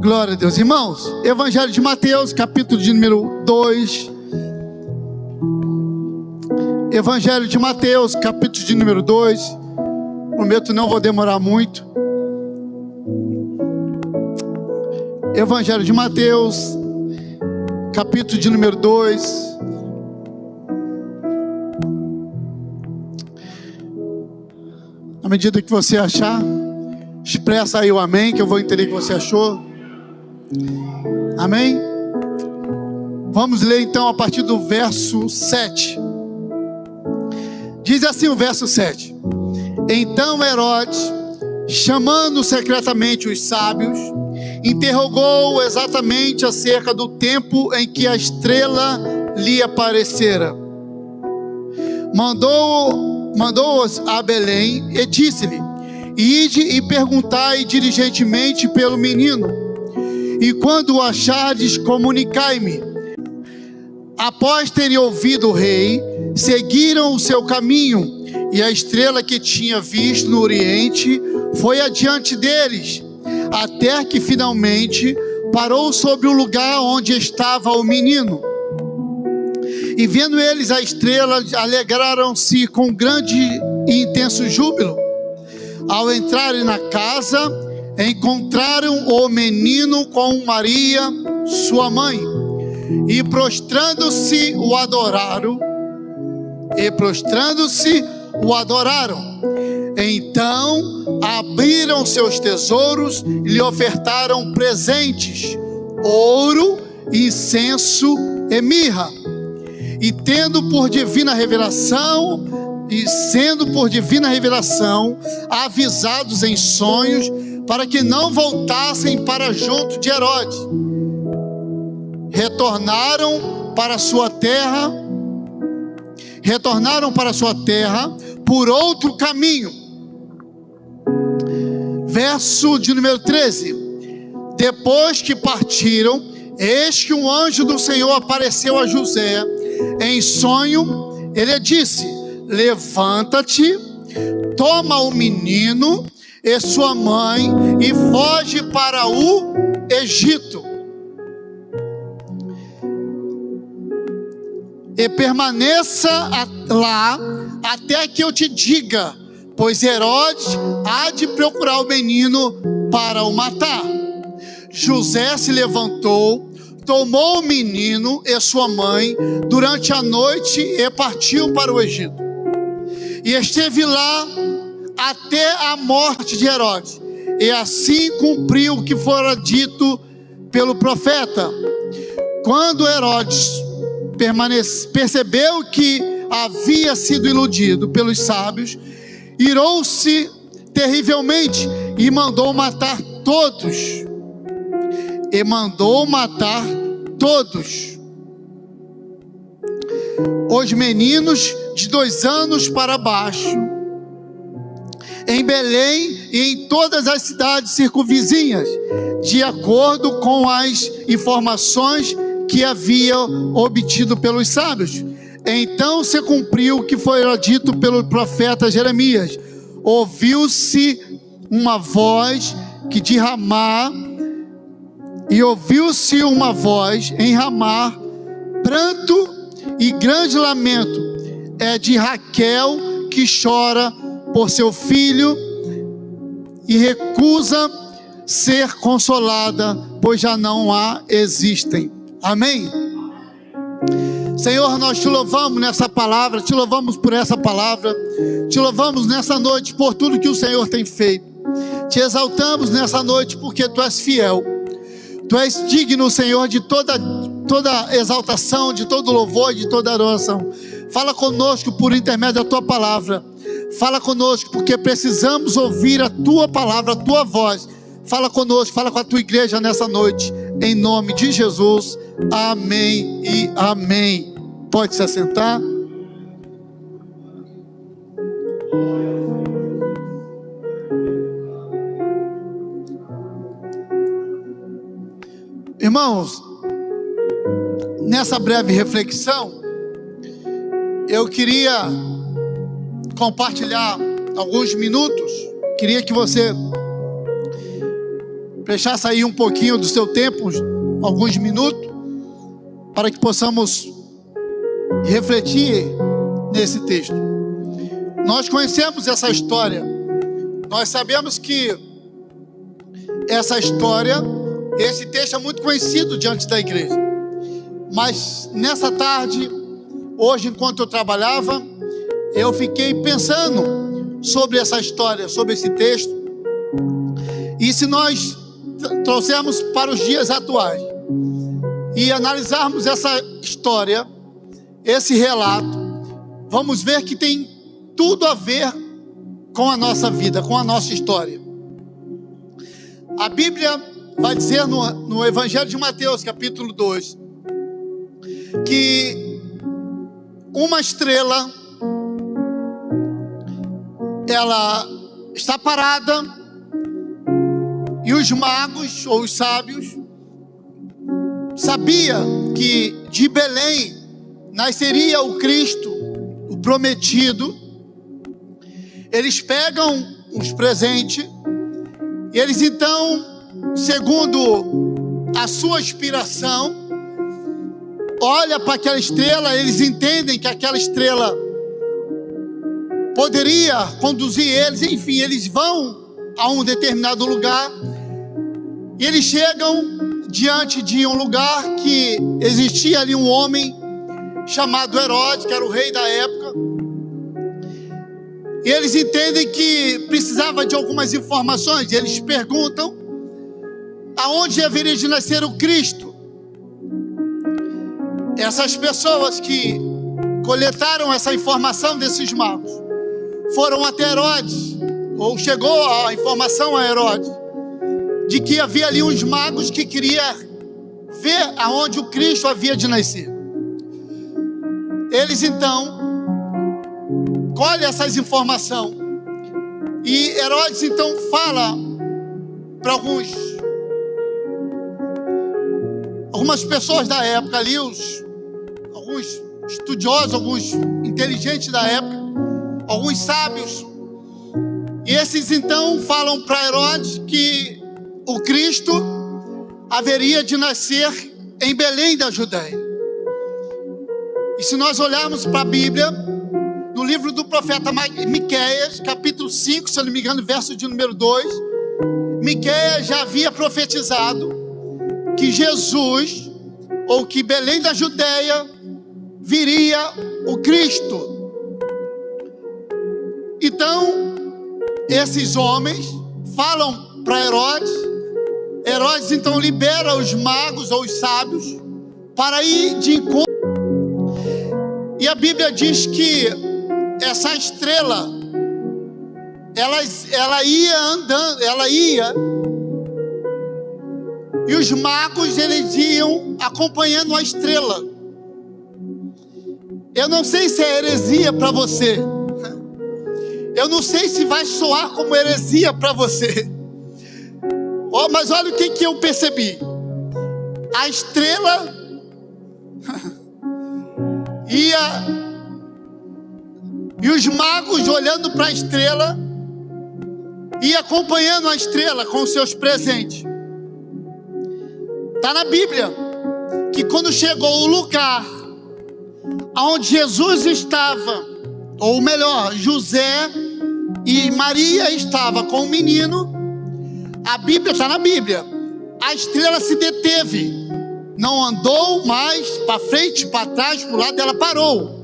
Glória a Deus. Irmãos, Evangelho de Mateus, capítulo de número 2. Evangelho de Mateus, capítulo de número 2. Prometo não vou demorar muito. Evangelho de Mateus, capítulo de número 2. À medida que você achar, expressa aí o amém, que eu vou entender que você achou. Amém? Vamos ler então a partir do verso 7. Diz assim o verso 7: Então Herodes, chamando secretamente os sábios, interrogou exatamente acerca do tempo em que a estrela lhe aparecera. Mandou-os a Belém e disse-lhe: Ide e perguntai diligentemente pelo menino, e quando o achardes, comunicai-me. Após terem ouvido o rei, seguiram o seu caminho, e a estrela que tinha visto no oriente foi adiante deles, até que finalmente parou sobre o lugar onde estava o menino. E vendo eles a estrela, alegraram-se com grande e intenso júbilo. Ao entrarem na casa, encontraram o menino com Maria, sua mãe, e prostrando-se o adoraram. Então abriram seus tesouros e lhe ofertaram presentes: ouro, incenso e mirra. E sendo por divina revelação, avisados em sonhos, para que não voltassem para junto de Herodes, retornaram para sua terra por outro caminho. Verso de número 13: Depois que partiram, eis que um anjo do Senhor apareceu a José em sonho. Ele disse: Levanta-te, toma o menino e sua mãe e foge para o Egito, e permaneça lá até que eu te diga, pois Herodes há de procurar o menino para o matar. José se levantou, tomou o menino e sua mãe durante a noite e partiu para o Egito. E esteve lá até a morte de Herodes, e assim cumpriu o que fora dito pelo profeta. Quando Herodes percebeu que havia sido iludido pelos sábios, irou-se terrivelmente e mandou matar todos. Os meninos de 2 anos para baixo, em Belém e em todas as cidades circunvizinhas, de acordo com as informações que havia obtido pelos sábios. Então se cumpriu o que foi dito pelo profeta Jeremias: ouviu-se uma voz em Ramá, pranto e grande lamento. É de Raquel que chora por seu filho e recusa ser consolada, pois já não a existem. Amém? Senhor, nós te louvamos nessa palavra, te louvamos por essa palavra, te louvamos nessa noite por tudo que o Senhor tem feito. Te exaltamos nessa noite porque tu és fiel. Tu és digno, Senhor, de toda exaltação, de todo louvor, de toda adoração. Fala conosco por intermédio da tua palavra. Fala conosco porque precisamos ouvir a tua palavra, a tua voz. Fala conosco, fala com a tua igreja nessa noite, em nome de Jesus. Amém e amém. Pode se assentar. Irmãos, nessa breve reflexão, eu queria compartilhar alguns minutos. Queria que você deixar sair um pouquinho do seu tempo, alguns minutos, para que possamos refletir nesse texto. Nós conhecemos essa história, nós sabemos que essa história, esse texto é muito conhecido diante da igreja, mas nessa tarde, hoje, enquanto eu trabalhava, eu fiquei pensando sobre essa história, sobre esse texto, e se nós trouxermos para os dias atuais e analisarmos essa história, esse relato, vamos ver que tem tudo a ver com a nossa vida, com a nossa história. A Bíblia vai dizer no Evangelho de Mateus, capítulo 2, que uma estrela, ela está parada, e os magos, ou os sábios, sabiam que de Belém nasceria o Cristo, o prometido. Eles pegam os presentes, e eles então, segundo a sua inspiração, olham para aquela estrela. Eles entendem que aquela estrela poderia conduzir eles, enfim, eles vão a um determinado lugar, e eles chegam diante de um lugar que existia ali um homem chamado Herodes, que era o rei da época, e eles entendem que precisava de algumas informações, e eles perguntam aonde haveria de nascer o Cristo. Essas pessoas que coletaram essa informação desses magos foram até Herodes, ou chegou a informação a Herodes, de que havia ali uns magos que queriam ver aonde o Cristo havia de nascer. Eles então colhem essas informações, e Herodes então fala para algumas pessoas da época ali, alguns estudiosos, alguns inteligentes da época, alguns sábios, e esses então falam para Herodes que o Cristo haveria de nascer em Belém da Judéia. E se nós olharmos para a Bíblia, no livro do profeta Miqueias, capítulo 5, se eu não me engano, verso de número 2, Miqueias já havia profetizado que Jesus, ou que Belém da Judéia, viria o Cristo. Então, esses homens falam para Herodes. Herodes então libera os magos ou os sábios para ir de encontro. E a Bíblia diz que essa estrela, ela ia andando, e os magos, eles iam acompanhando a estrela. Eu não sei se é heresia para você, eu não sei se vai soar como heresia para você, mas olha o que eu percebi. A estrela ia, e os magos olhando para a estrela e acompanhando a estrela com os seus presentes. Está na Bíblia que quando chegou o lugar onde Jesus estava, ou melhor, José e Maria estava com o menino, a Bíblia está na Bíblia, a estrela se deteve, não andou mais para frente, para trás, para o lado, ela parou.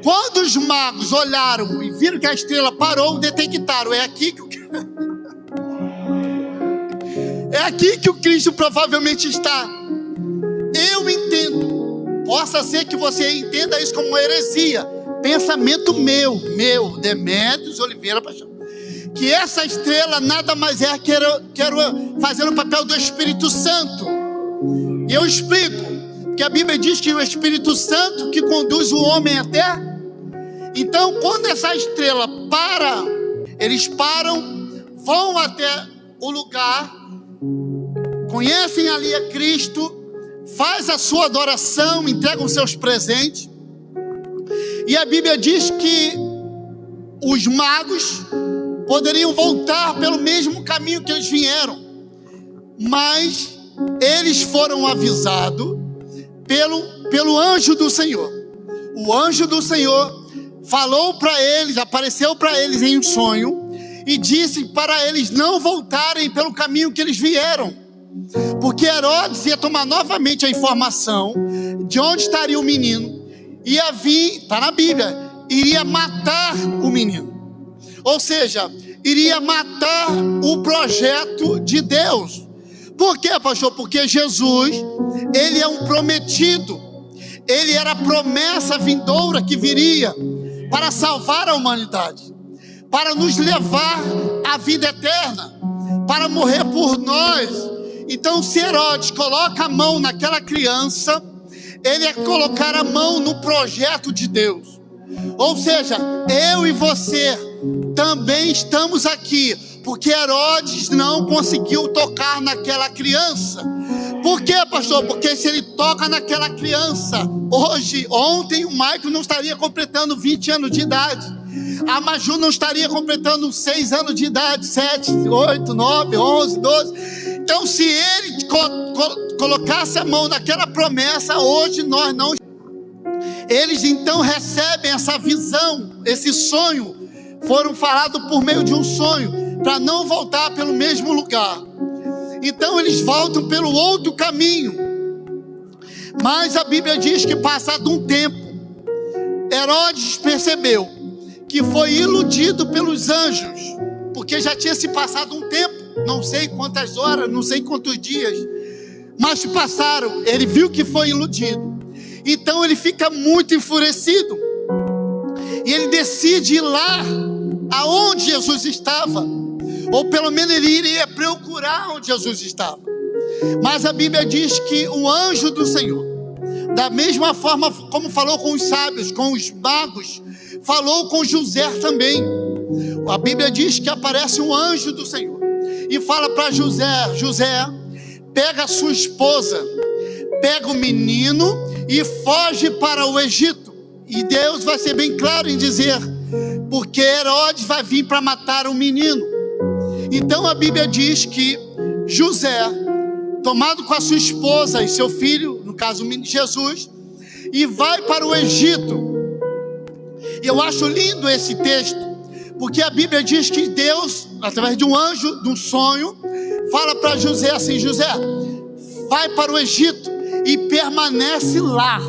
Quando os magos olharam e viram que a estrela parou, detectaram: é aqui que o Cristo provavelmente está. Eu entendo, possa ser que você entenda isso como uma heresia, pensamento meu, Demetrios Oliveira Paixão, que essa estrela nada mais é que quero fazer o papel do Espírito Santo. E eu explico, que a Bíblia diz que o Espírito Santo que conduz o homem à terra. Então, quando essa estrela para, eles param, vão até o lugar, conhecem ali a Cristo, faz a sua adoração, entregam seus presentes. E a Bíblia diz que os magos poderiam voltar pelo mesmo caminho que eles vieram. mas eles foram avisados pelo anjo do Senhor. O anjo do Senhor falou para eles, apareceu para eles em um sonho e disse para eles não voltarem pelo caminho que eles vieram, porque Herodes ia tomar novamente a informação de onde estaria o menino, ia vir, está na Bíblia, iria matar o menino, ou seja, iria matar o projeto de Deus. Por quê, pastor? Porque Jesus, ele é um prometido, ele era a promessa vindoura que viria para salvar a humanidade, para nos levar à vida eterna, para morrer por nós. Então, se Herodes coloca a mão naquela criança, ele é colocar a mão no projeto de Deus. Ou seja, eu e você também estamos aqui porque Herodes não conseguiu tocar naquela criança. Por quê, pastor? Porque se ele toca naquela criança, ontem o Michael não estaria completando 20 anos de idade, a Maju não estaria completando 6 anos de idade, 7, 8, 9, 11, 12. Então, se ele colocasse a mão naquela promessa, hoje nós não. Eles então recebem essa visão, esse sonho, foram falados por meio de um sonho, para não voltar pelo mesmo lugar. Então eles voltam pelo outro caminho. Mas a Bíblia diz que passado um tempo, Herodes percebeu que foi iludido pelos anjos, porque já tinha se passado um tempo, não sei quantas horas, não sei quantos dias, mas passaram, ele viu que foi iludido. Então ele fica muito enfurecido, e ele decide ir lá aonde Jesus estava, ou pelo menos ele iria procurar onde Jesus estava. Mas a Bíblia diz que o anjo do Senhor, da mesma forma como falou com os sábios, com os magos, falou com José também. A Bíblia diz que aparece um anjo do Senhor e fala para José: José, pega a sua esposa, pega o menino e foge para o Egito. E Deus vai ser bem claro em dizer, porque Herodes vai vir para matar o menino. Então a Bíblia diz que José, tomado com a sua esposa e seu filho, no caso Jesus, e vai para o Egito. Eu acho lindo esse texto, porque a Bíblia diz que Deus, através de um anjo, de um sonho, fala para José assim: José, vai para o Egito e permanece lá,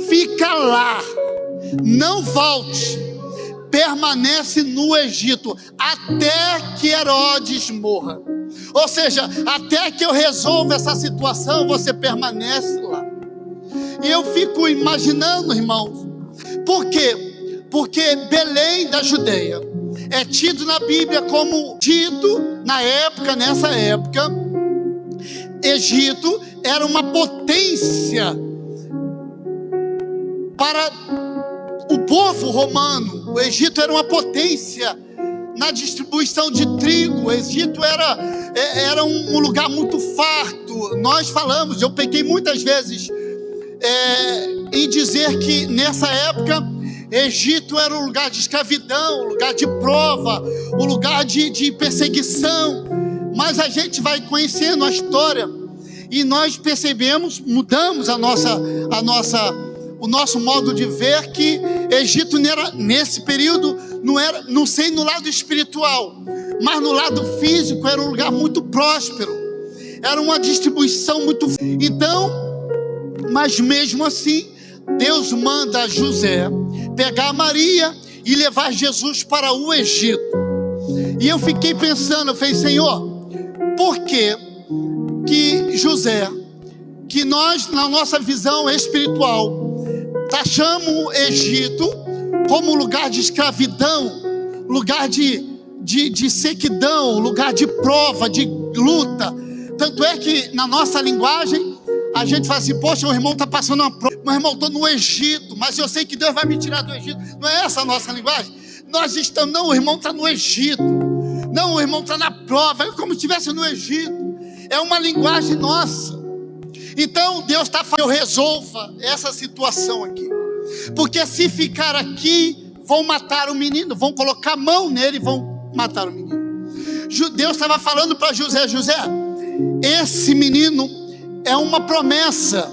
fica lá, não volte, permanece no Egito até que Herodes morra. Ou seja, até que eu resolva essa situação, você permanece lá. E eu fico imaginando, irmãos, por quê? Porque Belém da Judeia é tido na Bíblia como dito na época, nessa época, Egito era uma potência para o povo romano. O Egito era uma potência na distribuição de trigo. O Egito era um lugar muito farto. Nós falamos, eu pequei muitas vezes em dizer que nessa época Egito era um lugar de escravidão, um lugar de prova, um lugar de perseguição. Mas a gente vai conhecendo a história e nós percebemos, mudamos o nosso modo de ver, que Egito nesse período não sei no lado espiritual, mas no lado físico era um lugar muito próspero, era uma distribuição muito. Então, mas mesmo assim, Deus manda José pegar Maria e levar Jesus para o Egito. E eu fiquei pensando, eu falei: Senhor, por que José, que nós, na nossa visão espiritual, taxamos o Egito como lugar de escravidão, lugar de sequidão, lugar de prova, de luta? Tanto é que na nossa linguagem a gente fala assim: poxa, o irmão está passando uma prova, meu irmão, estou no Egito, mas eu sei que Deus vai me tirar do Egito. Não é essa a nossa linguagem? Nós estamos, não, o irmão está no Egito, não, o irmão está na prova, é como se estivesse no Egito. É uma linguagem nossa. Então Deus está falando: eu resolva essa situação aqui, porque se ficar aqui, vão matar o menino, vão colocar a mão nele e vão matar o menino. Deus estava falando para José: José, esse menino é uma promessa,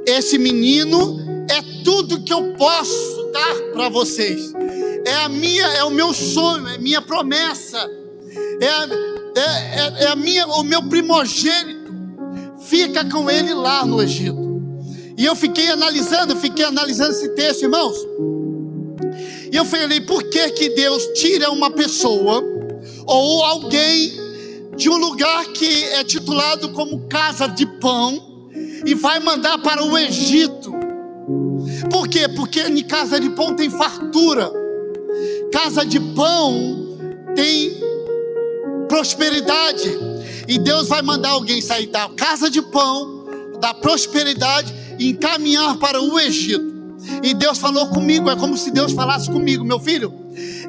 esse menino é tudo que eu posso dar para vocês, é o meu sonho, é minha promessa, o meu primogênito, fica com ele lá no Egito. E eu fiquei analisando esse texto, irmãos, e eu falei: por que Deus tira uma pessoa ou alguém de um lugar que é titulado como casa de pão e vai mandar para o Egito? Por quê? Porque em casa de pão tem fartura, casa de pão tem prosperidade, e Deus vai mandar alguém sair da casa de pão, da prosperidade, e encaminhar para o Egito. E Deus falou comigo, é como se Deus falasse comigo: meu filho,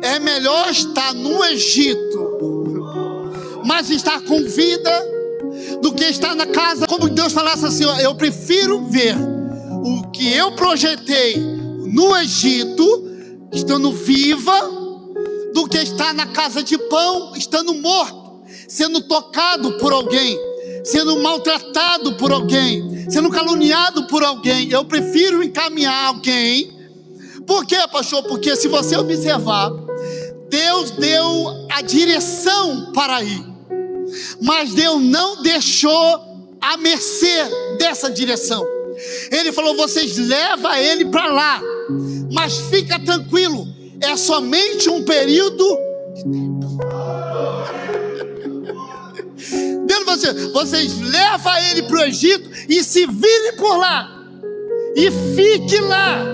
é melhor estar no Egito, mas estar com vida, do que estar na casa. Como Deus falasse assim: ó, eu prefiro ver o que eu projetei no Egito, estando viva, do que estar na casa de pão, estando morto, sendo tocado por alguém, sendo maltratado por alguém, sendo caluniado por alguém. Eu prefiro encaminhar alguém. Por quê, pastor? Porque se você observar, Deus deu a direção para ir, mas Deus não deixou à mercê dessa direção. Ele falou: vocês levam ele para lá, mas fica tranquilo, é somente um período de tempo. Vocês levam ele para o Egito e se virem por lá, e fique lá,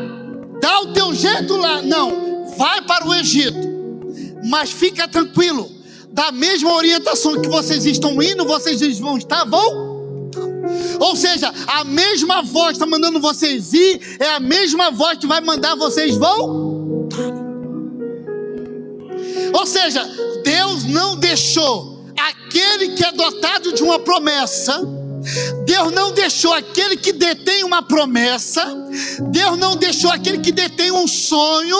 dá o teu jeito lá. Não, vai para o Egito, mas fica tranquilo, da mesma orientação que vocês estão indo, vocês vão estar voltando. Ou seja, a mesma voz está mandando vocês ir, é a mesma voz que vai mandar vocês voltar. Ou seja, Deus não deixou aquele que é dotado de uma promessa, Deus não deixou aquele que detém uma promessa, Deus não deixou aquele que detém um sonho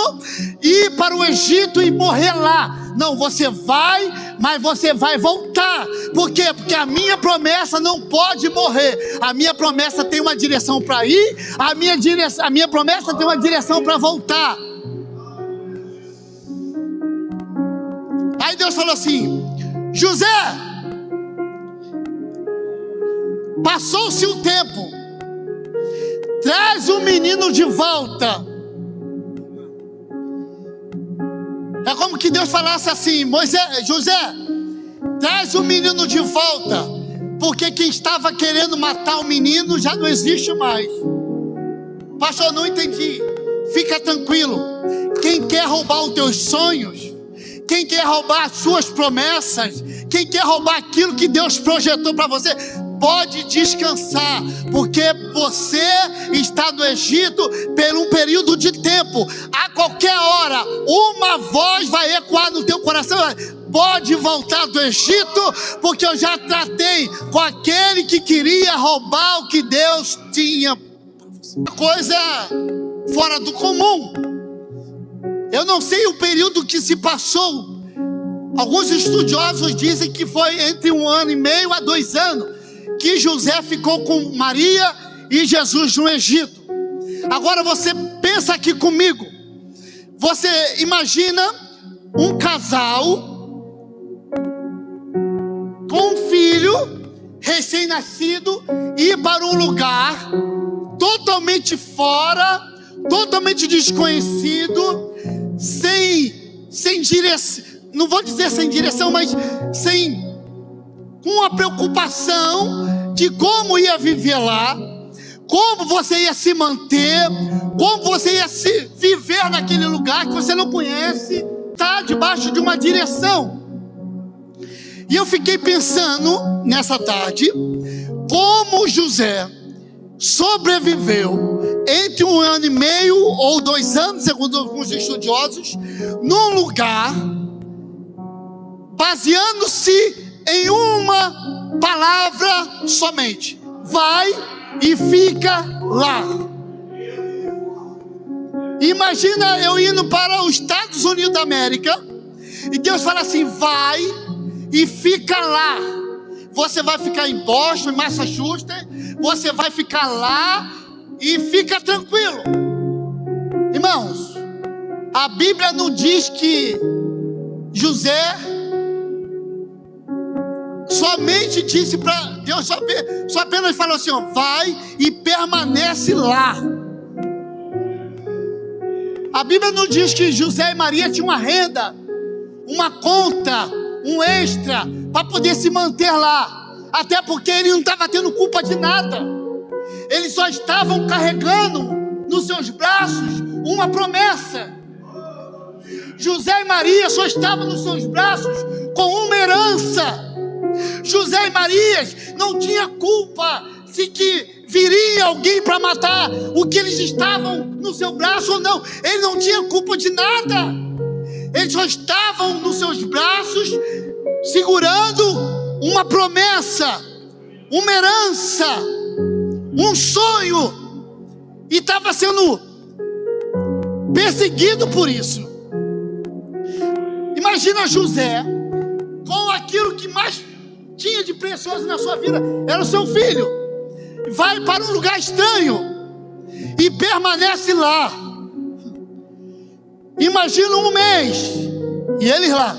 ir para o Egito e morrer lá. Não, você vai, mas você vai voltar. Por quê? Porque a minha promessa não pode morrer. A minha promessa tem uma direção para ir, a minha promessa tem uma direção para voltar. Aí Deus falou assim: José, passou-se o tempo, traz o menino de volta. É como que Deus falasse assim: José, traz o menino de volta, porque quem estava querendo matar o menino já não existe mais. Pastor, não entendi. Fica tranquilo, quem quer roubar os teus sonhos, quem quer roubar as suas promessas, quem quer roubar aquilo que Deus projetou para você, pode descansar, porque você está no Egito por um período de tempo. A qualquer hora, uma voz vai ecoar no teu coração: pode voltar do Egito, porque eu já tratei com aquele que queria roubar o que Deus tinha. Uma coisa fora do comum. Eu não sei o período que se passou. Alguns estudiosos dizem que foi entre 1 ano e meio a 2 anos que José ficou com Maria e Jesus no Egito. Agora você pensa aqui comigo. Você imagina um casal com um filho recém-nascido ir para um lugar totalmente fora, totalmente desconhecido, sem direção, não vou dizer sem direção, mas com a preocupação de como ia viver lá, como você ia se manter, como você ia se viver naquele lugar que você não conhece, está debaixo de uma direção. E eu fiquei pensando nessa tarde, como José sobreviveu entre 1 ano e meio ou 2 anos, segundo alguns estudiosos, num lugar, baseando-se em uma palavra somente: vai e fica lá. Imagina eu indo para os Estados Unidos da América e Deus fala assim: vai, e fica lá. Você vai ficar em Boston, em Massachusetts, você vai ficar lá e fica tranquilo. Irmãos, a Bíblia não diz que José somente disse para Deus, só apenas falou assim, ó, vai e permanece lá. A Bíblia não diz que José e Maria tinham uma renda, uma conta, um extra, para poder se manter lá. Até porque ele não estava tendo culpa de nada. Eles só estavam carregando nos seus braços uma promessa. José e Maria só estavam nos seus braços com uma herança. José e Maria não tinham culpa de que viria alguém para matar o que eles estavam no seu braço ou não. Eles não tinham culpa de nada. Eles só estavam nos seus braços segurando uma promessa, uma herança, um sonho, e estava sendo perseguido por isso. Imagina José com aquilo que mais tinha de precioso na sua vida, era o seu filho. Vai para um lugar estranho e permanece lá. Imagina 1 mês e eles lá,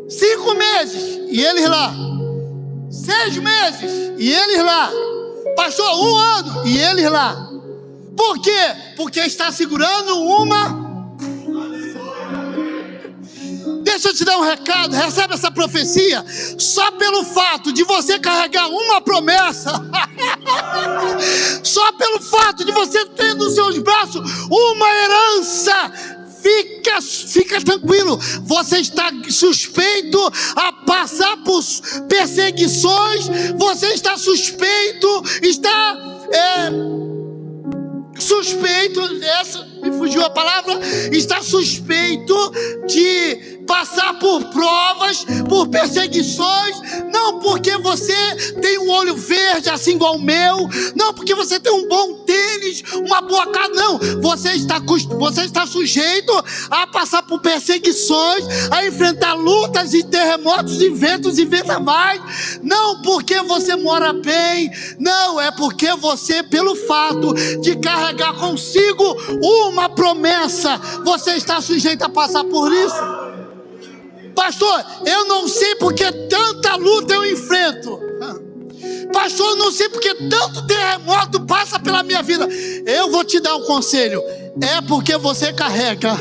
5 meses e eles lá, 6 meses e eles lá, pastor, 1 ano e eles lá. Por quê? Porque está segurando uma... Deixa eu te dar um recado, recebe essa profecia. Só pelo fato de você carregar uma promessa, só pelo fato de você ter nos seus braços uma herança, fica tranquilo, você está suspeito a passar por perseguições, você está suspeito, essa me fugiu a palavra, está suspeito de passar por provas, por perseguições, não porque você tem um olho verde assim igual o meu, não porque você tem um bom tênis, uma boa casa, não, você está sujeito a passar por perseguições, a enfrentar lutas e terremotos e ventos e vendavais, não porque você mora bem, não, é porque você, pelo fato de carregar consigo uma promessa, você está sujeito a passar por isso. Pastor, eu não sei porque tanta luta eu enfrento. Pastor, eu não sei porque tanto terremoto passa pela minha vida. Eu vou te dar um conselho. É porque você carrega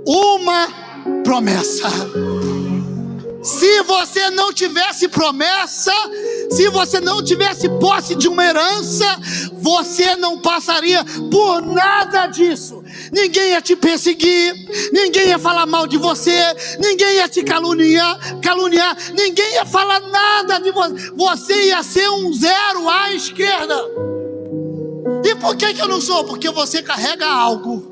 uma promessa. Se você não tivesse promessa, se você não tivesse posse de uma herança, você não passaria por nada disso. Ninguém ia te perseguir, ninguém ia falar mal de você, ninguém ia te caluniar, ninguém ia falar nada de você. Você ia ser um 0 à esquerda. E por que eu não sou? Porque você carrega algo.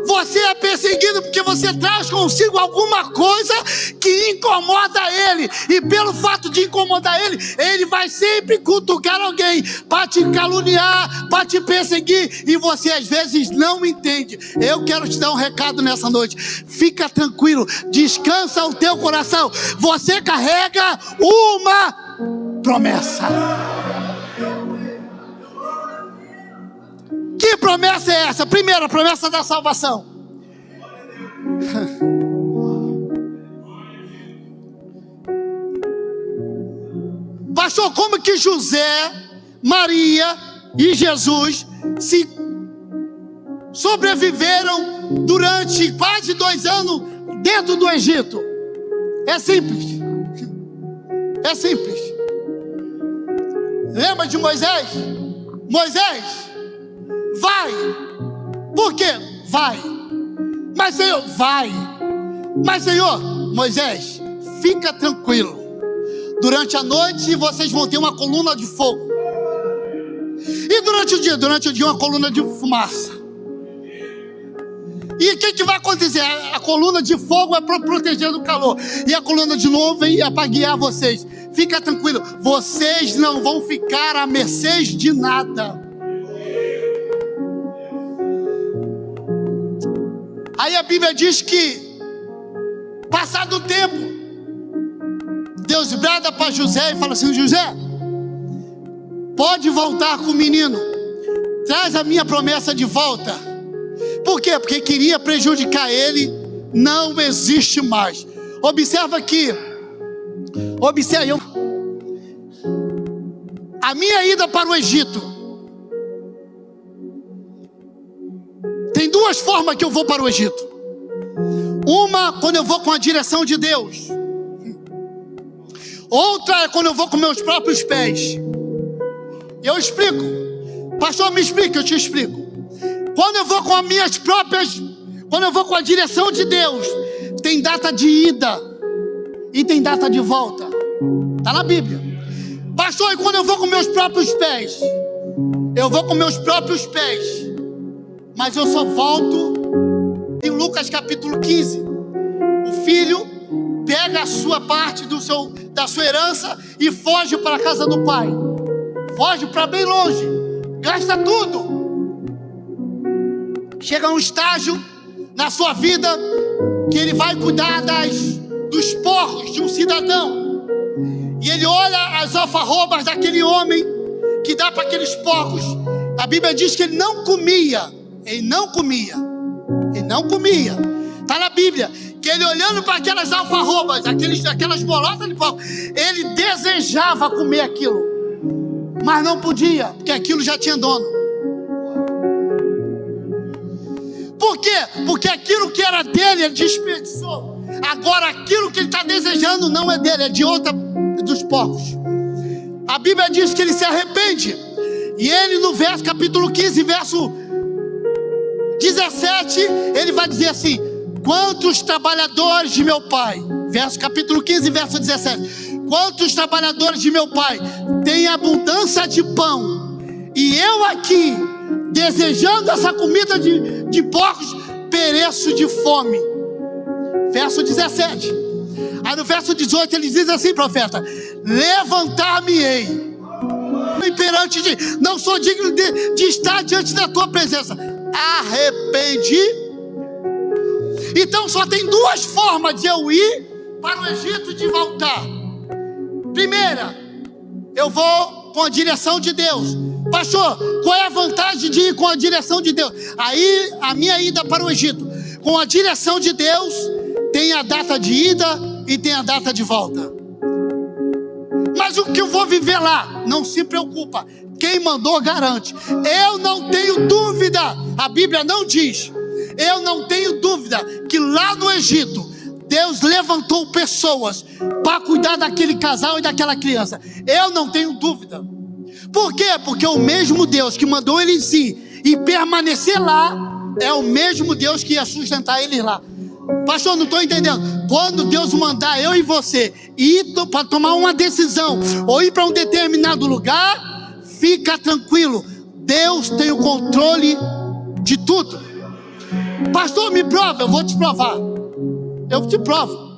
Você é perseguido porque você traz consigo alguma coisa que incomoda ele. E pelo fato de incomodar ele, ele vai sempre cutucar alguém para te caluniar, para te perseguir. E você às vezes não entende. Eu quero te dar um recado nessa noite. Fica tranquilo, descansa o teu coração. Você carrega uma promessa. Que promessa é essa? Primeiro, a promessa da salvação. Pastor, como que José, Maria e Jesus se sobreviveram durante quase 2 anos dentro do Egito? É simples. É simples. Lembra de Moisés? Moisés, vai. Por quê? Vai. Mas Senhor, vai. Mas Senhor, Moisés, fica tranquilo. Durante a noite vocês vão ter uma coluna de fogo. E durante o dia uma coluna de fumaça. E o que vai acontecer? A coluna de fogo é para proteger do calor. E a coluna de nuvem é para guiar vocês. Fica tranquilo, vocês não vão ficar à mercê de nada. Aí a Bíblia diz que Passado o tempo, Deus brada para José e fala assim: José, pode voltar com o menino, traz a minha promessa de volta. Por quê? Porque queria prejudicar ele. Não existe mais. Observa aqui, observa a minha ida para o Egito. Tem duas formas que eu vou para o Egito. Uma, quando eu vou com a direção de Deus. Outra é quando eu vou com meus próprios pés. Eu explico. Pastor, me explica, eu te explico. Quando eu vou com as minhas próprias, quando eu vou com a direção de Deus, tem data de ida e tem data de volta. Está na Bíblia. Pastor, e quando eu vou com meus próprios pés? Eu vou com meus próprios pés, mas eu só volto em Lucas capítulo 15. O filho pega a sua parte da sua herança e foge para a casa do pai. Foge para bem longe, gasta tudo. Chega a um estágio na sua vida que ele vai cuidar dos porcos de um cidadão. E ele olha as alfarrobas daquele homem que dá para aqueles porcos. A Bíblia diz que ele não comia. Ele não comia. Está na Bíblia que ele olhando para aquelas alfarrobas, aquelas bolotas de porco, ele desejava comer aquilo, mas não podia, porque aquilo já tinha dono. Por quê? Porque aquilo que era dele, ele desperdiçou. Agora aquilo que ele está desejando não é dele, é de outra, dos porcos. A Bíblia diz que ele se arrepende. E ele no capítulo 15, verso 17, ele vai dizer assim: quantos trabalhadores de meu pai, capítulo 15, verso 17, quantos trabalhadores de meu pai têm abundância de pão, e eu aqui, desejando essa comida de porcos, pereço de fome. Verso 17. Aí no verso 18 ele diz assim, profeta: levantar-me-ei perante ti, não sou digno de estar diante da tua presença. Arrependi. Então só tem duas formas de eu ir para o Egito e de voltar. Primeira, eu vou com a direção de Deus. Pastor, qual é a vantagem de ir com a direção de Deus? Aí a minha ida para o Egito, com a direção de Deus, tem a data de ida e tem a data de volta. Mas o que eu vou viver lá, não se preocupa, quem mandou garante. Eu não tenho dúvida, a Bíblia não diz, eu não tenho dúvida que lá no Egito Deus levantou pessoas para cuidar daquele casal e daquela criança. Eu não tenho dúvida. Por quê? Porque o mesmo Deus que mandou eles ir e permanecer lá é o mesmo Deus que ia sustentar eles lá. Pastor, não estou entendendo. Quando Deus mandar eu e você ir para tomar uma decisão ou ir para um determinado lugar, fica tranquilo, Deus tem o controle de tudo. Pastor, me prova. Eu vou te provar. Eu te provo.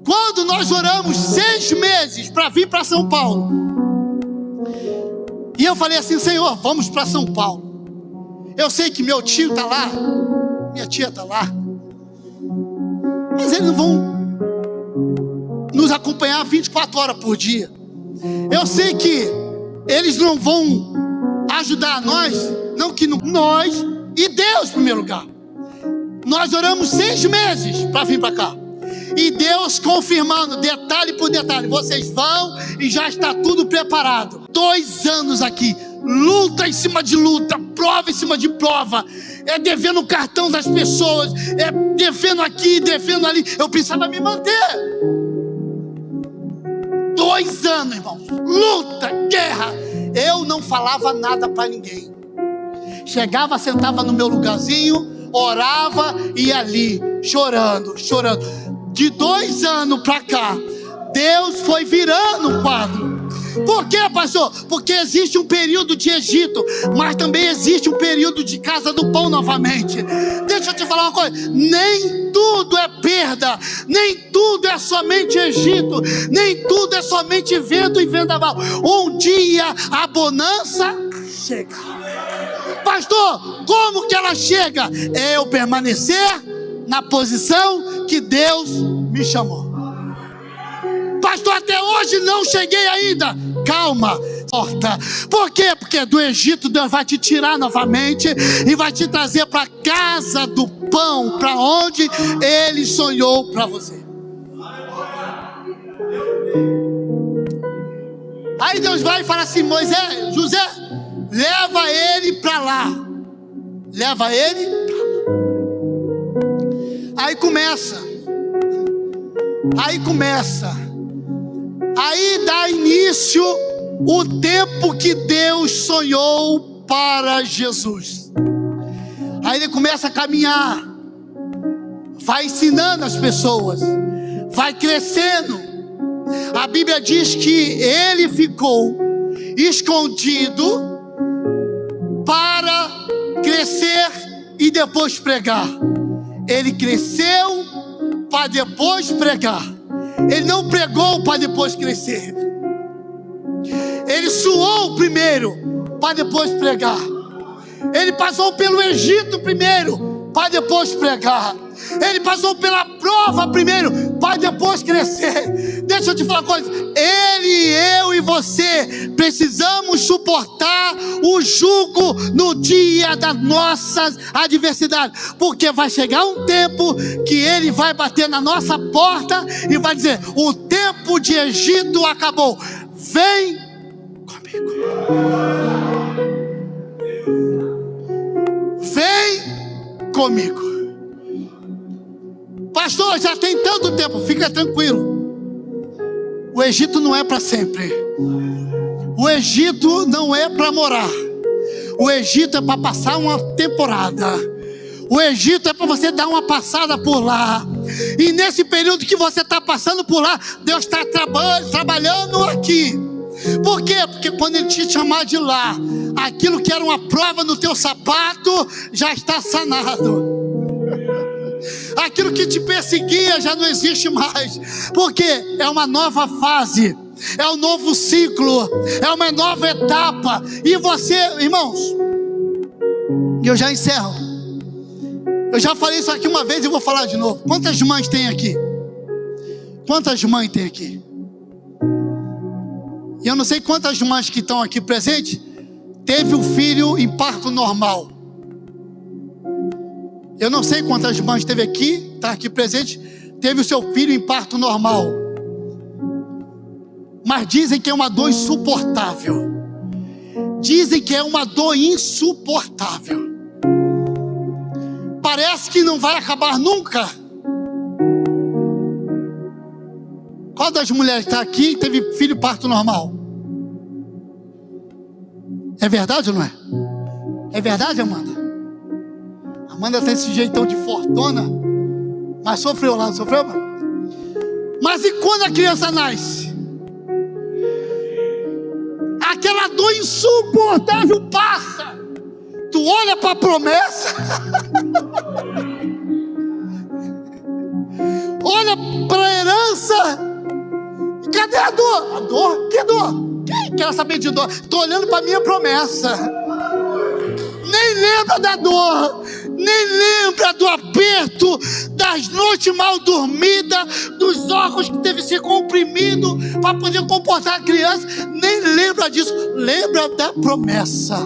Quando nós oramos 6 meses para vir para São Paulo, e eu falei assim: Senhor, vamos para São Paulo. Eu sei que meu tio está lá, minha tia está lá, mas eles não vão nos acompanhar 24 horas por dia. Eu sei que eles não vão ajudar nós, não que nós e Deus em primeiro lugar. Nós oramos 6 meses para vir para cá. E Deus confirmando, detalhe por detalhe: vocês vão e já está tudo preparado. 2 anos aqui, luta em cima de luta, prova em cima de prova, é devendo o cartão das pessoas, é devendo aqui, devendo ali. Eu precisava me manter. 2 anos, irmãos, luta, guerra. Eu não falava nada para ninguém. Chegava, sentava no meu lugarzinho, orava e ali, chorando. De 2 anos para cá, Deus foi virando o quadro. Por quê, pastor? Porque existe um período de Egito, mas também existe um período de casa do pão novamente. Deixa eu te falar uma coisa: nem tudo é perda, nem tudo é somente Egito, nem tudo é somente vento e vendaval. Um dia a bonança chega. Pastor, como que ela chega? É eu permanecer na posição que Deus me chamou. Pastor, até hoje não cheguei ainda. Calma. Por quê? Porque do Egito Deus vai te tirar novamente e vai te trazer para a casa do pão, para onde Ele sonhou para você. Aí Deus vai e fala assim: Moisés, José, leva ele para lá. Leva ele pra lá. Aí começa. Aí dá início o tempo que Deus sonhou para Jesus. Aí ele começa a caminhar, vai ensinando as pessoas, vai crescendo. A Bíblia diz que ele ficou escondido para crescer e depois pregar. Ele cresceu para depois pregar. Ele não pregou para depois crescer. Ele suou primeiro para depois pregar. Ele passou pelo Egito primeiro para depois pregar. Ele passou pela prova primeiro para depois crescer. Deixa eu te falar uma coisa: ele, eu e você precisamos suportar o jugo no dia das nossas adversidades, porque vai chegar um tempo que ele vai bater na nossa porta e vai dizer: o tempo de Egito acabou, vem comigo. Vem comigo. Pastor, já tem tanto tempo. Fica tranquilo. O Egito não é para sempre. O Egito não é para morar. O Egito é para passar uma temporada. O Egito é para você dar uma passada por lá. E nesse período que você está passando por lá, Deus está trabalhando aqui. Por quê? Porque quando Ele te chamar de lá, aquilo que era uma prova no teu sapato já está sanado. Aquilo que te perseguia já não existe mais, porque é uma nova fase, é um novo ciclo, é uma nova etapa. E você, irmãos, eu já encerro. Eu já falei isso aqui uma vez e vou falar de novo. Quantas mães tem aqui? Quantas mães tem aqui? E eu não sei quantas mães que estão aqui presentes teve um filho em parto normal. Eu não sei quantas mães teve aqui, está aqui presente, teve o seu filho em parto normal. Mas dizem que é uma dor insuportável. Dizem que é uma dor insuportável. Parece que não vai acabar nunca. Qual das mulheres está aqui e teve filho em parto normal? É verdade ou não é? É verdade, Amanda? Amanda tem esse jeitão de fortuna, mas sofreu lá, não sofreu, mano? Mas e quando a criança nasce? Aquela dor insuportável passa. Tu olha para a promessa, olha para a herança. Cadê a dor? A dor? Que dor? Quem quer saber de dor? Estou olhando para a minha promessa. Nem lembra da dor, nem lembra do aperto, das noites mal dormidas, dos órgãos que teve que ser comprimido para poder comportar a criança. Nem lembra disso, lembra da promessa.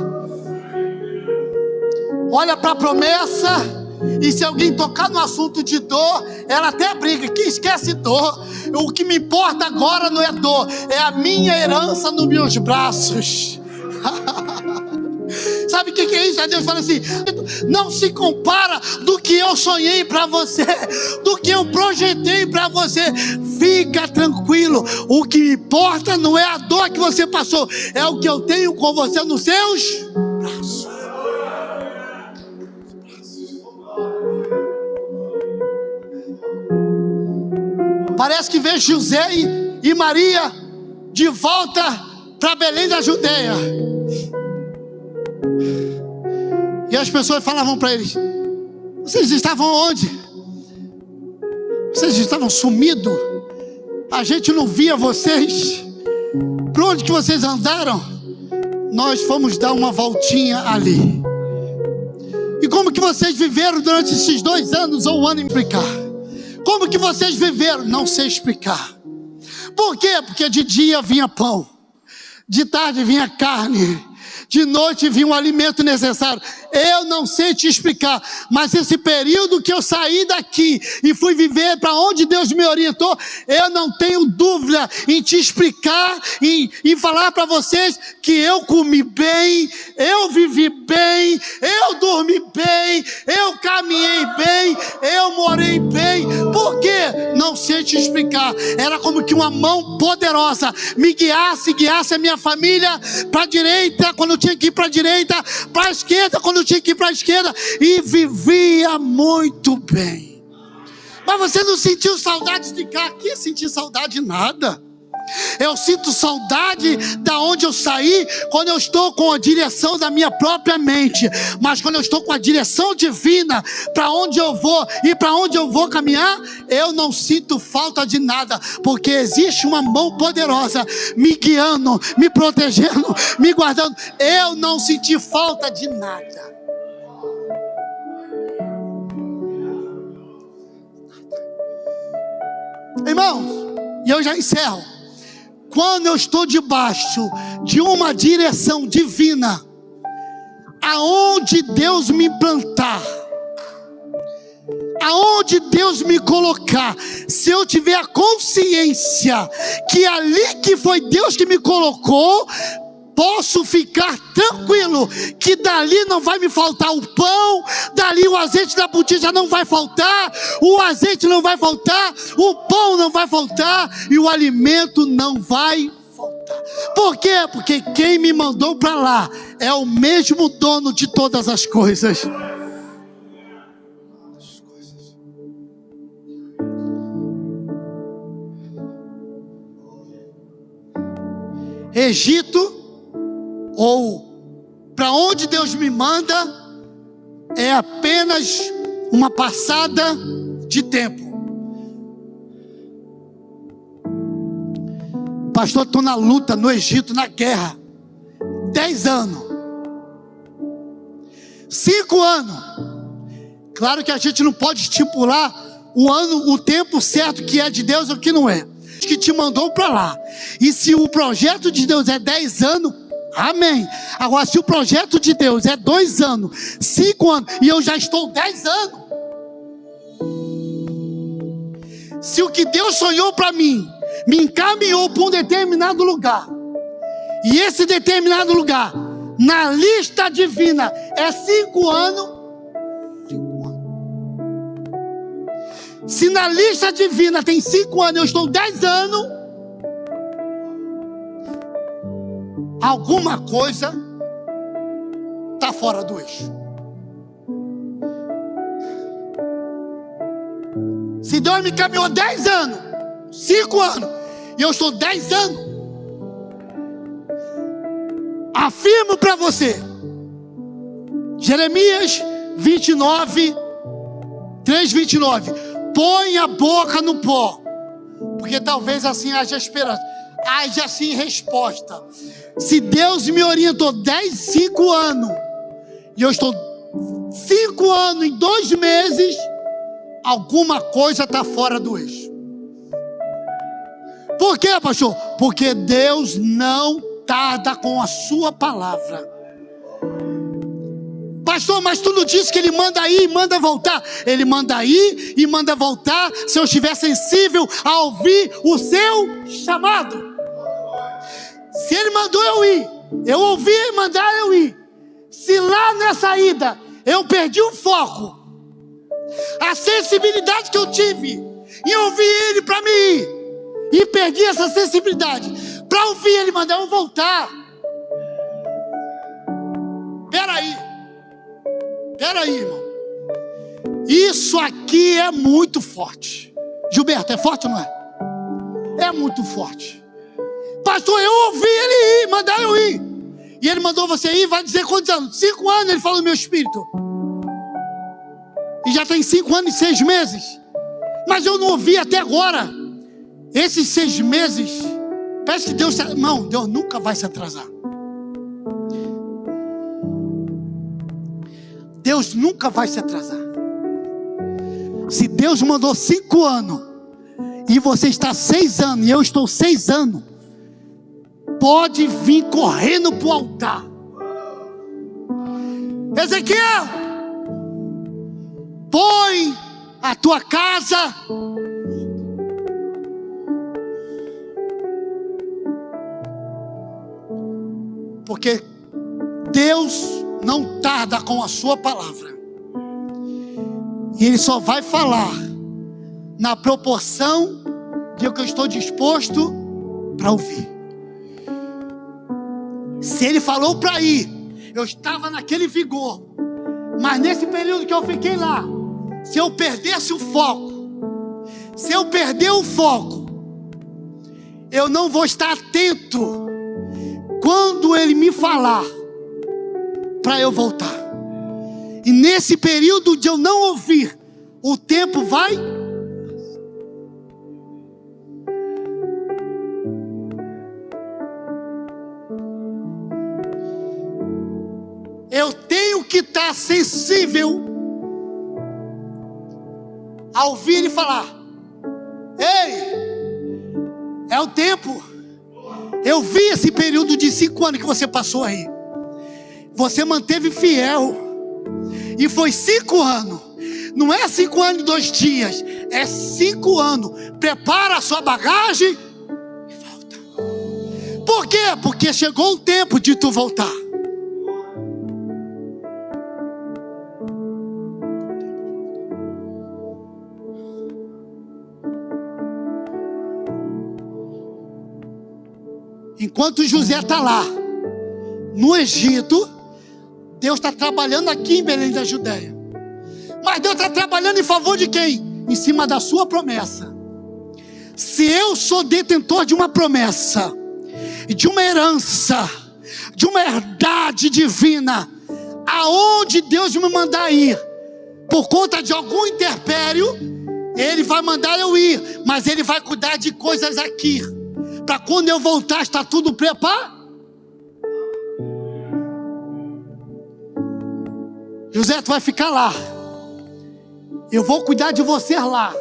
Olha para a promessa, e se alguém tocar no assunto de dor, ela até briga, que esquece dor. O que me importa agora não é dor, é a minha herança nos meus braços. Sabe o que é isso? Aí Deus fala assim: não se compara do que eu sonhei para você, do que eu projetei para você. Fica tranquilo, o que importa não é a dor que você passou, é o que eu tenho com você nos seus braços. Parece que vê José e Maria de volta para Belém da Judeia. E as pessoas falavam para eles: vocês estavam onde? Vocês estavam sumidos? A gente não via vocês. Para onde que vocês andaram? Nós fomos dar uma voltinha ali. E como que vocês viveram durante esses 2 anos ou 1 ano em explicar? Como que vocês viveram? Não sei explicar. Por quê? Porque de dia vinha pão, de tarde vinha carne, de noite vinha um alimento necessário. Eu não sei te explicar, mas esse período que eu saí daqui e fui viver para onde Deus me orientou, eu não tenho dúvida em te explicar e falar para vocês que eu comi bem, eu vivi bem, eu dormi bem, eu caminhei bem, eu morei bem. Por quê? Não sei te explicar. Era como que uma mão poderosa me guiasse a minha família para a direita quando eu tinha que ir para a direita, para a esquerda quando eu tinha que ir para a esquerda, e vivia muito bem. Mas você não sentiu saudade de cá? Aqui senti saudade nada. Eu sinto saudade da onde eu saí quando eu estou com a direção da minha própria mente. Mas quando eu estou com a direção divina, para onde eu vou e para onde eu vou caminhar, eu não sinto falta de nada, porque existe uma mão poderosa me guiando, me protegendo, me guardando. Eu não senti falta de nada. Irmãos, e eu já encerro. Quando eu estou debaixo de uma direção divina, aonde Deus me plantar, aonde Deus me colocar, se eu tiver a consciência que ali que foi Deus que me colocou, posso ficar tranquilo que dali não vai me faltar o pão, dali o azeite da botija não vai faltar, o azeite não vai faltar, o pão não vai faltar e o alimento não vai faltar. Por quê? Porque quem me mandou para lá é o mesmo dono de todas as coisas. Egito, ou para onde Deus me manda, é apenas uma passada de tempo. Pastor, estou na luta no Egito, na guerra, 10 anos, 5 anos. Claro que a gente não pode estipular o tempo certo que é de Deus ou que não é, que te mandou para lá. E se o projeto de Deus é 10 anos, amém. Agora, se o projeto de Deus é 2 anos, 5 anos, e eu já estou 10 anos, se o que Deus sonhou para mim me encaminhou para um determinado lugar, e esse determinado lugar na lista divina é 5 anos, se na lista divina tem 5 anos, eu estou 10 anos, alguma coisa está fora do eixo. Se Deus me caminhou 10 anos, 5 anos, e eu estou 10 anos, afirmo para você, Jeremias 29, 3:29, põe a boca no pó, porque talvez assim haja esperança, haja assim resposta. Se Deus me orientou 5 anos, e eu estou 5 anos em 2 meses, alguma coisa está fora do eixo. Por quê, pastor? Porque Deus não tarda com a sua palavra. Pastor, mas tu não disse que Ele manda ir e manda voltar? Ele manda ir e manda voltar se eu estiver sensível a ouvir o seu chamado. Se Ele mandou eu ir, eu ouvi Ele mandar eu ir. Se lá nessa ida eu perdi o foco, a sensibilidade que eu tive em ouvir Ele para mim ir, e perdi essa sensibilidade para ouvir Ele mandar eu voltar. Peraí, irmão. Isso aqui é muito forte. Gilberto, é forte ou não é? É muito forte. Pastor, eu ouvi Ele ir, mandar eu ir. E Ele mandou você ir, vai dizer quantos anos? 5 anos Ele falou no meu espírito. E já tem 5 anos e 6 meses. Mas eu não ouvi até agora. Esses 6 meses, parece que Deus... Não, Deus nunca vai se atrasar. Deus nunca vai se atrasar. Se Deus mandou 5 anos, e você está 6 anos, e eu estou 6 anos, pode vir correndo para o altar. Ezequiel, põe a tua casa porque Deus não tarda com a sua palavra, e Ele só vai falar na proporção de que eu estou disposto para ouvir. Se Ele falou para ir, eu estava naquele vigor, mas nesse período que eu fiquei lá, se eu perdesse o foco, se eu perder o foco, eu não vou estar atento quando Ele me falar para eu voltar. E nesse período de eu não ouvir, o tempo vai. Eu tenho que estar sensível a ouvir e falar: ei, é o tempo. Eu vi esse período de 5 anos que você passou aí. Você manteve fiel. E foi 5 anos. Não é 5 anos e 2 dias. É 5 anos. Prepara a sua bagagem e volta. Por quê? Porque chegou o tempo de tu voltar. Enquanto José está lá, no Egito, Deus está trabalhando aqui em Belém da Judéia. Mas Deus está trabalhando em favor de quem? Em cima da sua promessa. Se eu sou detentor de uma promessa, de uma herança, de uma herdade divina, aonde Deus me mandar ir, por conta de algum interpério, Ele vai mandar eu ir, mas Ele vai cuidar de coisas aqui, para quando eu voltar, está tudo preparado. José, tu vai ficar lá. Eu vou cuidar de você lá.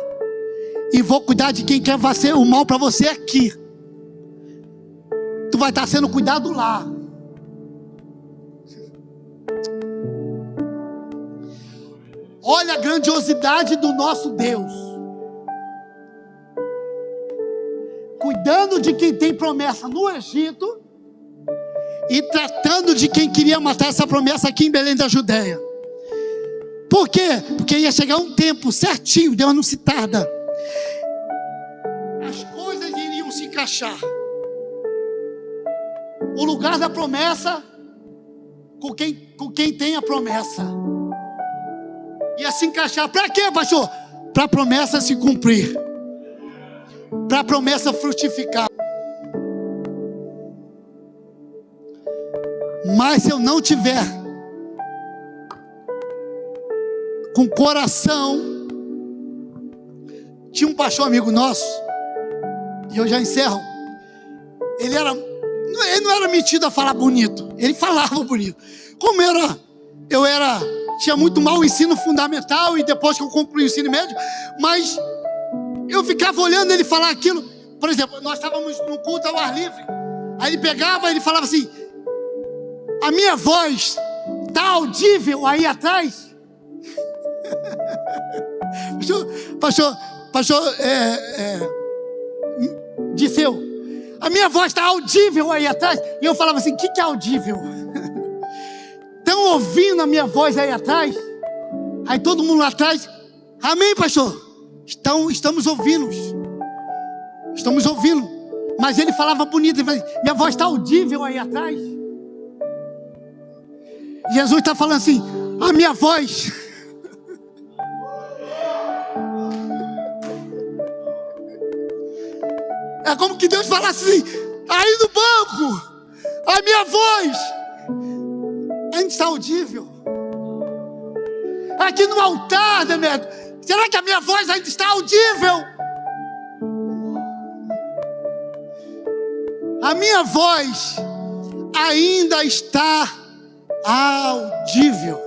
E vou cuidar de quem quer fazer o mal para você aqui. Tu vai estar sendo cuidado lá. Olha a grandiosidade do nosso Deus. Cuidando de quem tem promessa no Egito e tratando de quem queria matar essa promessa aqui em Belém da Judéia. Por quê? Porque ia chegar um tempo certinho, Deus não se tarda. As coisas iriam se encaixar. O lugar da promessa com quem tem a promessa. Ia se encaixar. Para quê, pastor? Para a promessa se cumprir. Para a promessa frutificar. Mas se eu não tiver com coração, tinha um pastor amigo nosso, e eu já encerro. Ele não era metido a falar bonito, ele falava bonito. Como tinha muito mal o ensino fundamental, e depois que eu concluí o ensino médio, mas eu ficava olhando ele falar aquilo. Por exemplo, nós estávamos no culto ao ar livre. Aí ele pegava, ele falava assim: a minha voz está audível aí atrás? Pastor Disseu, a minha voz está audível aí atrás? E eu falava assim: o que é audível? Estão ouvindo a minha voz aí atrás? Aí todo mundo lá atrás: amém, pastor? Estamos ouvindo. Estamos ouvindo. Mas ele falava bonito, ele falava: minha voz está audível aí atrás? Jesus está falando assim: a minha voz é como que Deus falasse assim: aí no banco, a minha voz ainda está audível. Aqui no altar, Demetrio, será que a minha voz ainda está audível? A minha voz ainda está audível.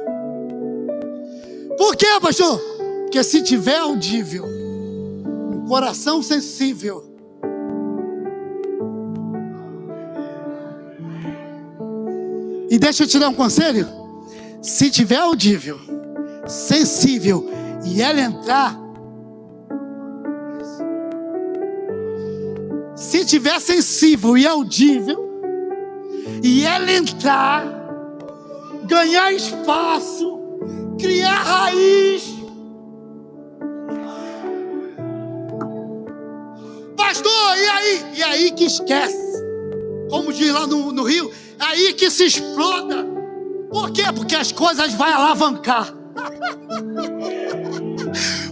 Por quê, pastor? Porque se tiver audível, um coração sensível, e deixa eu te dar um conselho, se tiver audível, sensível, e ela entrar, se tiver sensível e audível, e ela entrar, ganhar espaço, criar raiz. Pastor, e aí? E aí que esquece. Como diz lá no Rio, aí que se exploda. Por quê? Porque as coisas vão alavancar.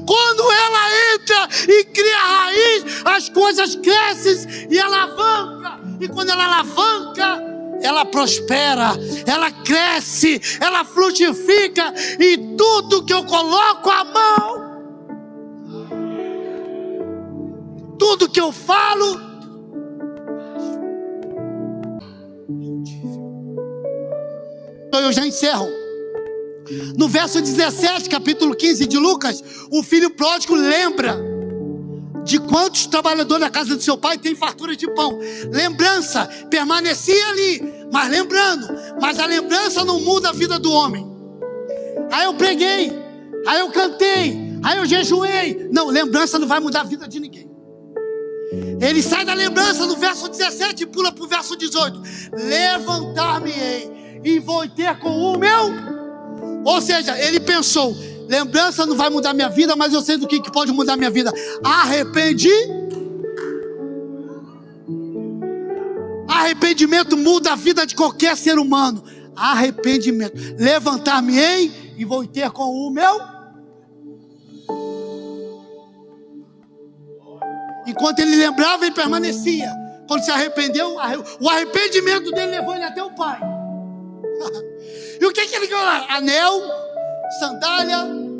Quando ela entra e cria raiz, as coisas crescem e alavanca. E quando ela alavanca, ela prospera, ela cresce, ela frutifica. E tudo que eu coloco a mão, tudo que eu falo, eu já encerro. No verso 17, capítulo 15 de Lucas, o filho pródigo lembra de quantos trabalhadores da casa do seu pai têm fartura de pão. Lembrança permanecia ali, mas lembrando. Mas a lembrança não muda a vida do homem. Aí eu preguei, aí eu cantei, aí eu jejuei. Não, lembrança não vai mudar a vida de ninguém. Ele sai da lembrança no verso 17 e pula para o verso 18. Levantar-me-ei e vou ter com o meu. Ou seja, ele pensou, lembrança não vai mudar minha vida, mas eu sei do que pode mudar minha vida. Arrependimento muda a vida de qualquer ser humano. Arrependimento. Levantar-me-ei e vou ter com o meu. Enquanto ele lembrava, ele permanecia. Quando se arrependeu, o arrependimento dele levou ele até o pai. E o que ele ganhou lá? Anel, sandália,